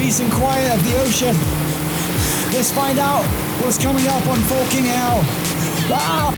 peace and quiet of the ocean. Let's find out what's coming up on Forkin. Ah!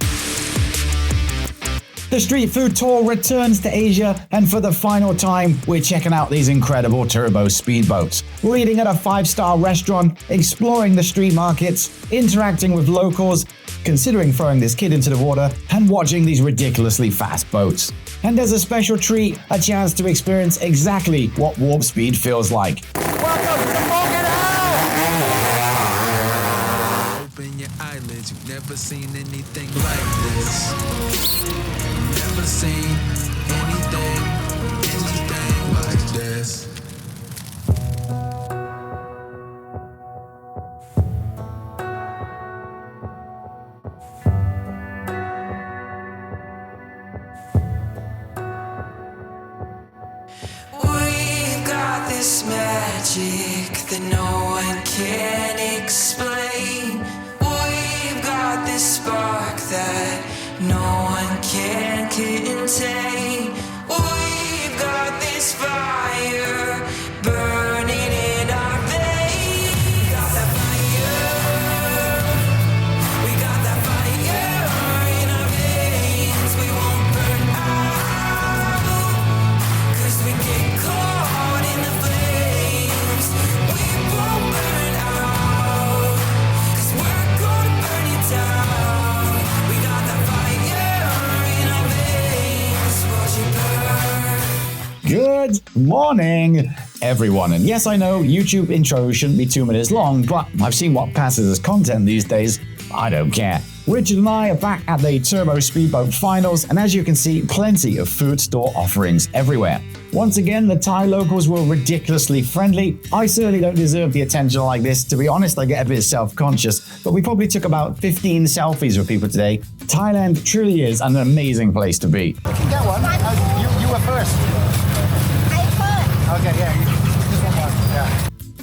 The street food tour returns to Asia, and for the final time, we're checking out these incredible turbo speedboats. We're eating at a 5-star restaurant, exploring the street markets, interacting with locals, considering throwing this kid into the water, and watching these ridiculously fast boats. And as a special treat, a chance to experience exactly what warp speed feels like. Welcome to Forkin! Open your eyelids, you've never seen anything like this. Never seen anything like this. We've got this magic that no one can explain. We've got this spark that no one can contain. We've got this fire burning in our veins. We got that fire. We got that fire in our veins. We won't burn out, 'cause we get caught in the flames. We won't burn out, 'cause we're gonna burn it down. We got that fire in our veins. Watch it burn. Good morning, everyone. And yes, I know YouTube intros shouldn't be 2 minutes long, but I've seen what passes as content these days. I don't care. Richard and I are back at the Turbo Speedboat Finals, and as you can see, plenty of food store offerings everywhere. Once again, the Thai locals were ridiculously friendly. I certainly don't deserve the attention like this. To be honest, I get a bit self-conscious, but we probably took about 15 selfies with people today. Thailand truly is an amazing place to be. I can get one. You were first. Okay, yeah. Just one more. Yeah.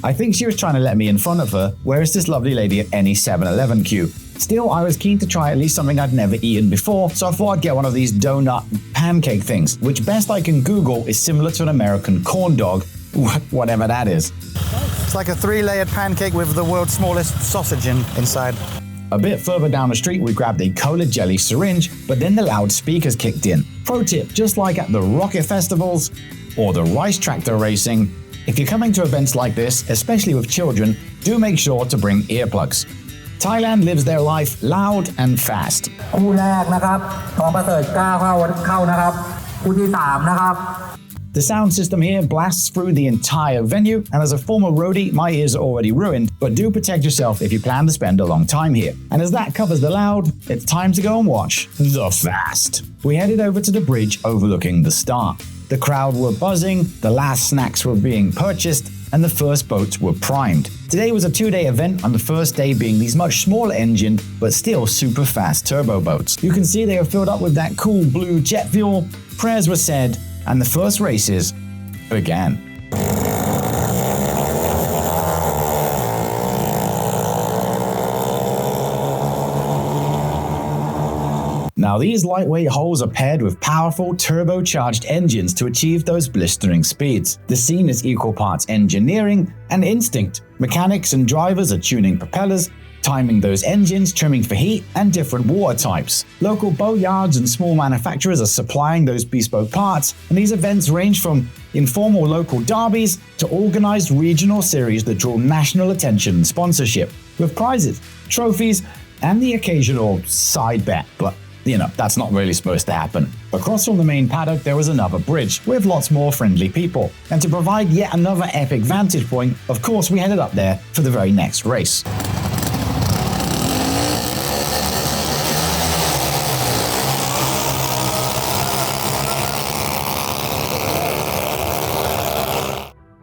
I think she was trying to let me in front of her, whereas this lovely lady at any 7-Eleven queue. Still, I was keen to try at least something I'd never eaten before, so I thought I'd get one of these donut pancake things, which best I can Google is similar to an American corn dog, whatever that is. It's like a 3-layered pancake with the world's smallest sausage inside. A bit further down the street, we grabbed a cola jelly syringe, but then the loudspeakers kicked in. Pro tip, just like at the rocket festivals or the rice tractor racing, if you're coming to events like this, especially with children, do make sure to bring earplugs. Thailand lives their life loud and fast. คู่แรกนะครับทองประเสริฐกล้าเข้านะครับคู่ที่3นะครับ The sound system here blasts through the entire venue, and as a former roadie, my ears are already ruined, but do protect yourself if you plan to spend a long time here. And as that covers the loud, it's time to go and watch the fast. We headed over to the bridge overlooking the star. The crowd were buzzing, the last snacks were being purchased, and the first boats were primed. Today was a 2-day event, on the first day being these much smaller engined, but still super fast turbo boats. You can see they are filled up with that cool blue jet fuel, prayers were said, and the first races began. Now these lightweight hulls are paired with powerful turbocharged engines to achieve those blistering speeds. The scene is equal parts engineering and instinct. Mechanics and drivers are tuning propellers, timing those engines, trimming for heat and different water types. Local boat yards and small manufacturers are supplying those bespoke parts, and these events range from informal local derbies to organized regional series that draw national attention and sponsorship, with prizes, trophies, and the occasional side bet, but you know, that's not really supposed to happen. Across from the main paddock, there was another bridge with lots more friendly people. And to provide yet another epic vantage point, of course, we headed up there for the very next race.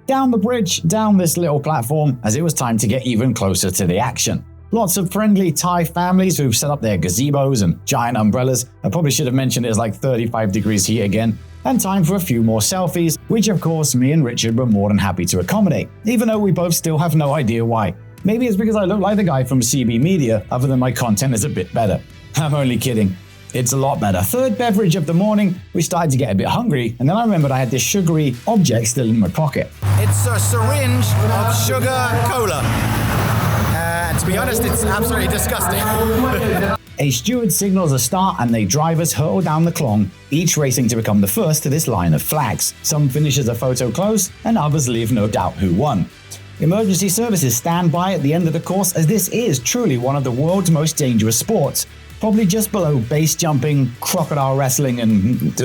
Down the bridge, down this little platform, as it was time to get even closer to the action. Lots of friendly Thai families who've set up their gazebos and giant umbrellas. I probably should have mentioned it's like 35 degrees heat again. And time for a few more selfies, which of course me and Richard were more than happy to accommodate, even though we both still have no idea why. Maybe it's because I look like the guy from CB Media, other than my content is a bit better. I'm only kidding. It's a lot better. Third beverage of the morning, we started to get a bit hungry, and then I remembered I had this sugary object still in my pocket. It's a syringe of sugar cola. To be honest, it's absolutely disgusting. A steward signals a start and the drivers hurtle down the clong, each racing to become the first to this line of flags. Some finish as a photo close, and others leave no doubt who won. Emergency services stand by at the end of the course, as this is truly one of the world's most dangerous sports, probably just below base jumping, crocodile wrestling, and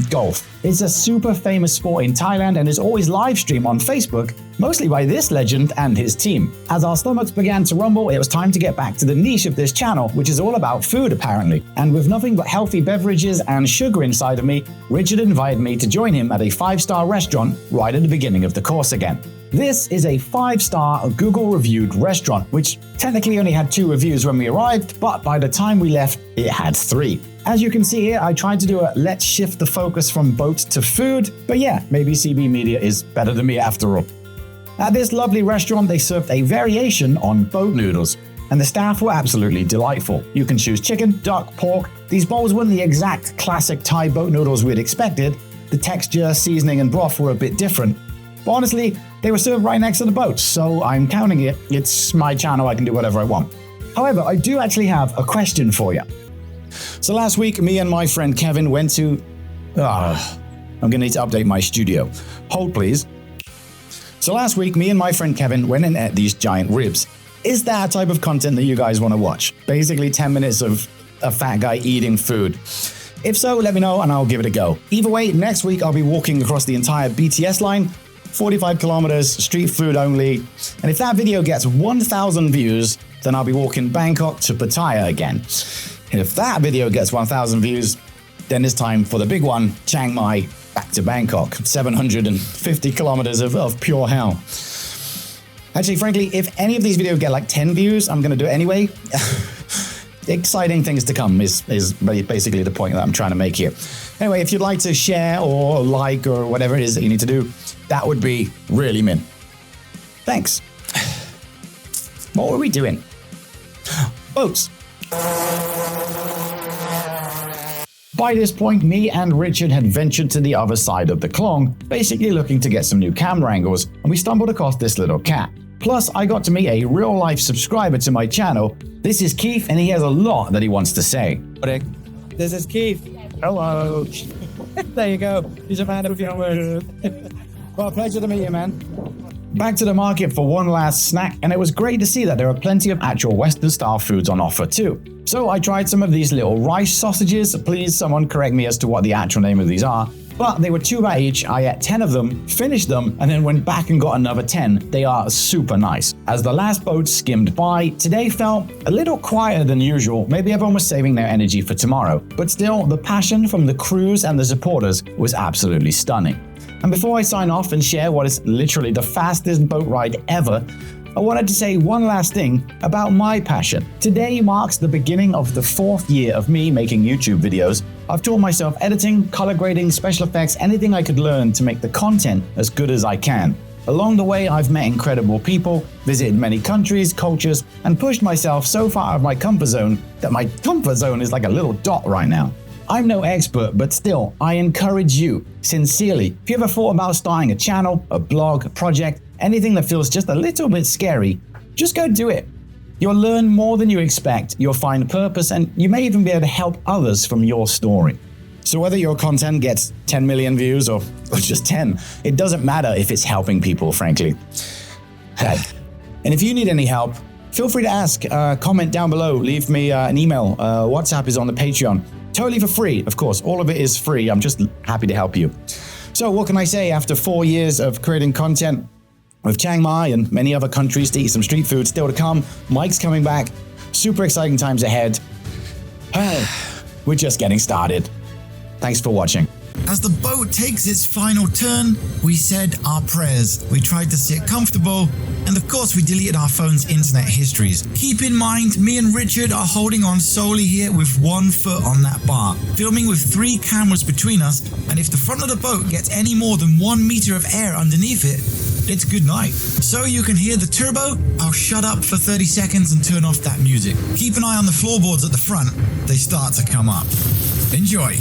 golf. It's a super famous sport in Thailand and is always live streamed on Facebook, mostly by this legend and his team. As our stomachs began to rumble, it was time to get back to the niche of this channel, which is all about food apparently. And with nothing but healthy beverages and sugar inside of me, Richard invited me to join him at a 5-star restaurant right at the beginning of the course again. This is a 5-star Google-reviewed restaurant, which technically only had 2 reviews when we arrived, but by the time we left, it had 3. As you can see here, I tried to do a let's shift the focus from boats to food, but yeah, maybe CB Media is better than me after all. At this lovely restaurant, they served a variation on boat noodles, and the staff were absolutely delightful. You can choose chicken, duck, pork. These bowls weren't the exact classic Thai boat noodles we'd expected. The texture, seasoning, and broth were a bit different. But honestly, they were served right next to the boat, so I'm counting it. It's my channel, I can do whatever I want. However, I do actually have a question for you. So last week, me and my friend Kevin went to... I'm gonna need to update my studio. Hold please. So last week, me and my friend Kevin went and ate these giant ribs. Is that a type of content that you guys want to watch? Basically 10 minutes of a fat guy eating food. If so, let me know and I'll give it a go. Either way, next week I'll be walking across the entire BTS line, 45 kilometers, street food only. And if that video gets 1,000 views, then I'll be walking Bangkok to Pattaya again. And if that video gets 1,000 views, then it's time for the big one, Chiang Mai, back to Bangkok. 750 kilometers of pure hell. Actually, frankly, if any of these videos get like 10 views, I'm going to do it anyway. Exciting things to come is basically the point that I'm trying to make here. Anyway, if you'd like to share or like or whatever it is that you need to do, that would be really mint. Thanks. What were we doing? Boats. By this point, me and Richard had ventured to the other side of the Klong, basically looking to get some new camera angles, and we stumbled across this little cat. Plus, I got to meet a real-life subscriber to my channel. This is Keith, and he has a lot that he wants to say. This is Keith. Hello. There you go. He's a man of your word. Well, pleasure to meet you, man. Back to the market for one last snack, and it was great to see that there are plenty of actual Western-style foods on offer too. So I tried some of these little rice sausages. Please, someone correct me as to what the actual name of these are. But they were 2 baht each. I ate 10 of them, finished them, and then went back and got another 10. They are super nice. As the last boat skimmed by, today felt a little quieter than usual. Maybe everyone was saving their energy for tomorrow. But still, the passion from the crews and the supporters was absolutely stunning. And before I sign off and share what is literally the fastest boat ride ever, I wanted to say one last thing about my passion. Today marks the beginning of the 4th year of me making YouTube videos. I've taught myself editing, color grading, special effects, anything I could learn to make the content as good as I can. Along the way, I've met incredible people, visited many countries, cultures, and pushed myself so far out of my comfort zone that my comfort zone is like a little dot right now. I'm no expert, but still, I encourage you, sincerely, if you ever thought about starting a channel, a blog, a project, anything that feels just a little bit scary, just go do it. You'll learn more than you expect, you'll find purpose, and you may even be able to help others from your story. So whether your content gets 10 million views or just 10, it doesn't matter if it's helping people, frankly. Hey. And if you need any help, feel free to ask, comment down below, leave me an email, WhatsApp is on the Patreon. Totally for free, of course, all of it is free, I'm just happy to help you. So what can I say after 4 years of creating content with Chiang Mai and many other countries to eat some street food still to come, Mike's coming back, super exciting times ahead. We're just getting started. Thanks for watching. As the boat takes its final turn, we said our prayers. We tried to sit comfortable, and of course we deleted our phone's internet histories. Keep in mind, me and Richard are holding on solely here with 1 foot on that bar, filming with 3 cameras between us, and if the front of the boat gets any more than 1 meter of air underneath it, it's good night. So you can hear the turbo, I'll shut up for 30 seconds and turn off that music. Keep an eye on the floorboards at the front, they start to come up. Enjoy.